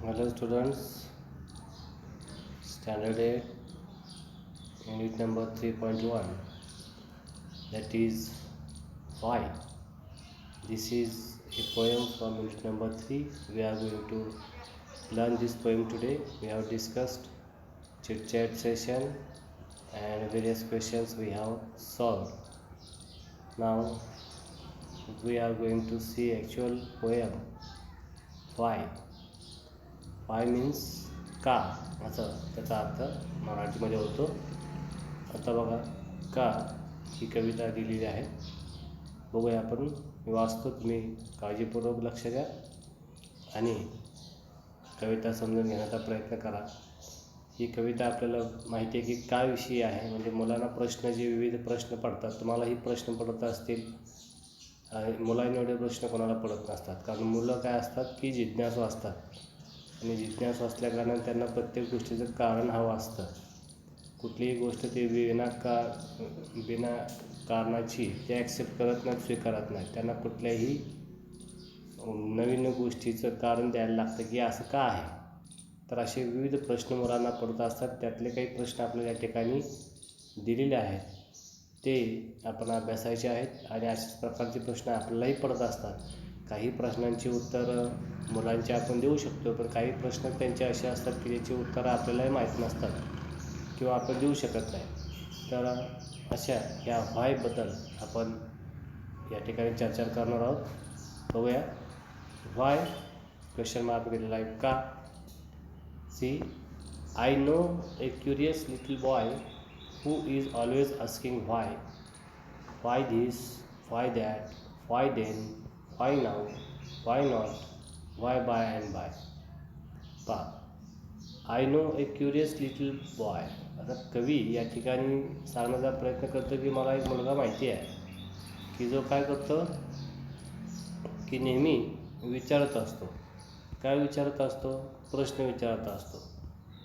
Hello students, standard 8, unit number 3.1, that is why. This is a poem from unit number 3. We are going to learn this poem today. We have discussed chit chat session and various questions we have solved. Now we are going to see actual poem. Why? Why means का, असं त्याचा अर्थ मराठीमध्ये होतो. आता बघा, का ही कविता दिलेली आहे. बघूया आपण. मी वाचतो, तुम्ही काळजीपूर्वक लक्ष द्या आणि कविता समजून घेण्याचा प्रयत्न करा. ही कविता आपल्याला माहिती आहे की काय विषयी आहे. म्हणजे मुलांना प्रश्न, जे विविध प्रश्न पडतात, तुम्हालाही प्रश्न पडत असतील. मुलांना एवढे प्रश्न कोणाला पडत नसतात, कारण मुलं काय असतात की जिज्ञासू असतात आणि जिज्ञासू असल्याकारणाने त्यांना प्रत्येक गोष्टीचं कारण हवं असतं. कुठलीही गोष्ट ते बिना कारणाची ते ॲक्सेप्ट करत नाहीत, स्वीकारत नाहीत. त्यांना कुठल्याही नवीन गोष्टीचं कारण द्यायला लागतं की असं का आहे. तर असे विविध प्रश्न मुलांना पडत असतात. त्यातले काही प्रश्न आपल्याला या ठिकाणी दिलेले आहेत, ते आपण अभ्यासायचे आहेत. आणि अशाच प्रकारचे प्रश्न आपल्यालाही पडत असतात. काही प्रश्नांची उत्तरं मुलांची आपण देऊ शकतो, पण काही प्रश्न त्यांचे असे असतात की त्याची उत्तरं आपल्यालाही माहीत नसतात किंवा आपण देऊ शकत नाही. तर अशा ह्या व्हायबद्दल आपण या ठिकाणी चर्चा करणार आहोत. बघूया. व्हाय क्वेश्चन मार्क दिलेला आहे. का? See, I know a curious little boy who is always asking why this, why that, why then, why now, why not, why by and by. पा, I know a curious little boy. आता कवी या ठिकाणी सांगण्याचा प्रयत्न करतो की मला एक मुलगा माहिती आहे की जो काय करतो की नेहमी विचारत असतो. काय विचारत असतो? प्रश्न विचारत असतो.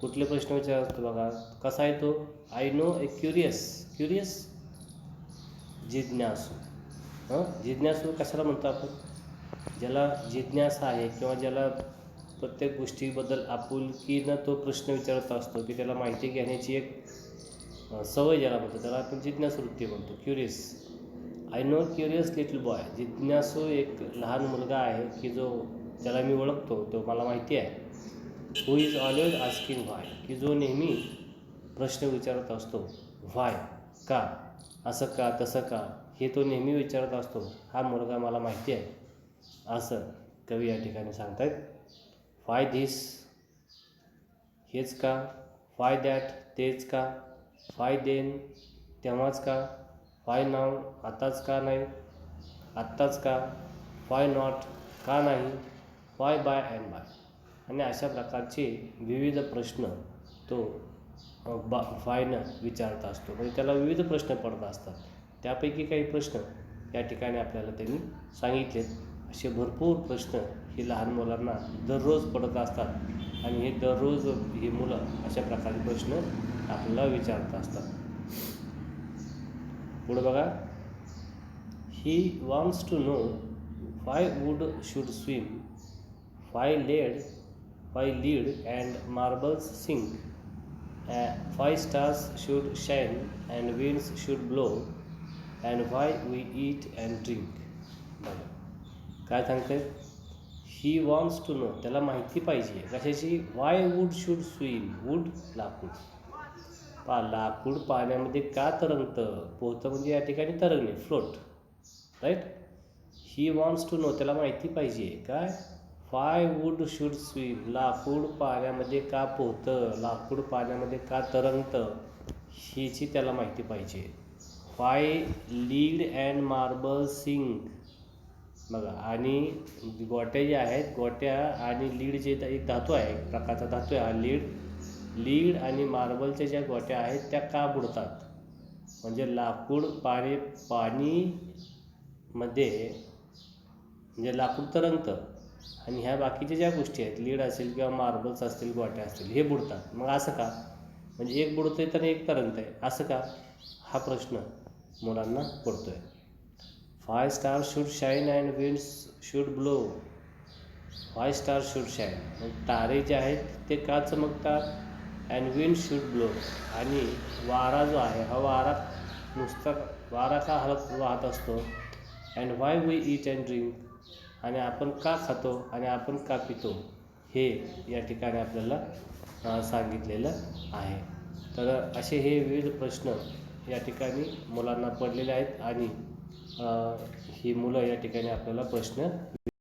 कुठले प्रश्न विचारत असतो बघा. कसा आहे तो? आय नो ए क्युरियस जिज्ञासू. जिज्ञासू कशाला म्हणतो आपण? ज्याला जिज्ञासा आहे किंवा ज्याला प्रत्येक गोष्टीबद्दल आपुलकीनं तो प्रश्न विचारत असतो, की त्याला माहिती घेण्याची एक सवय ज्याला म्हणतो, त्याला आपण जिज्ञासू वृत्ती म्हणतो. Curious. I know curious little boy. जिज्ञासू एक लहान मुलगा आहे की ज्याला मी ओळखतो, तो मला माहिती आहे. हू इज ऑलवेज आस्किंग व्हाय, की जो नेहमी प्रश्न विचारत असतो. व्हाय, का, असं का, तसं का, हे तो नेहमी विचारत असतो. हा मुलगा मला माहिती आहे, असं कवी या ठिकाणी सांगत आहेत. व्हाय धिस, हेच का. व्हाय दॅट, तेच का. व्हाय देन, तेव्हाच का. व्हाय नाव, आताच का नाही, आत्ताच का. व्हाय नॉट, का नाही. व्हाय बाय अँड बाय. आणि अशा प्रकारचे विविध प्रश्न तो व्हायनं विचारत असतो. म्हणजे त्याला विविध प्रश्न पडत असतात. त्यापैकी काही प्रश्न या ठिकाणी आपल्याला त्यांनी सांगितलेत. असे भरपूर प्रश्न ही लहान मुलांना दररोज पडत असतात आणि हे दररोज ही मुलं अशा प्रकारचे प्रश्न आपल्याला विचारत असतात. पुढे बघा. He wants to know why wood should swim, why lead and marbles sing, why stars should shine and winds should blow, and why we eat and drink. बघा काय सांगते. ही वॉन्ट्स टू नो, त्याला माहिती पाहिजे. कशाची? Why wood should swim. Wood लाकूड. लाकूड पाण्यामध्ये का तरंगतं? पोहतं म्हणजे या ठिकाणी तरंगणे, float, right. He wants to know, त्याला माहिती पाहिजे. काय? व्हाय वूड शुड स्विम, लाकूड पाण्यामध्ये का पोहतं, लाकूड पाण्यामध्ये का तरंगतं, ह्याची त्याला माहिती पाहिजे. व्हाय लीड अँड मार्बल सिंग. बघा, आणि गोट्या जे आहेत, गोट्या आणि लीड जे एक धातू आहे, एक प्रकारचा धातू आहे हा लीड आणि मार्बलच्या ज्या गोट्या आहेत त्या का बुडतात. म्हणजे लाकूड पाणीमध्ये म्हणजे लाकूड तरंगतं आणि ह्या बाकीच्या ज्या गोष्टी आहेत, लीड असेल किंवा मार्बल्स असतील, गोट्या असतील, हे बुडतात. मग असं का? म्हणजे एक बुडतं आहे तर एक तरंगतं आहे, असं का? हा प्रश्न मुलांना पडतो आहे. Why star should shine and winds should blow, why star should shine, मग तारे जे आहेत ते का चमकतात. अँड विंड शुड ब्लो, आणि वारा जो आहे हा वारा नुसता वारा का वाहत असतो. And why we eat and drink, आणि आपण का खातो आणि आपण का पितो, हे या ठिकाणी आपल्याला सांगितलेलं आहे. तर असे हे विविध प्रश्न या ठिकाणी मुलांना पडलेले आहेत आणि ही मुलं या ठिकाणी आपल्याला प्रश्न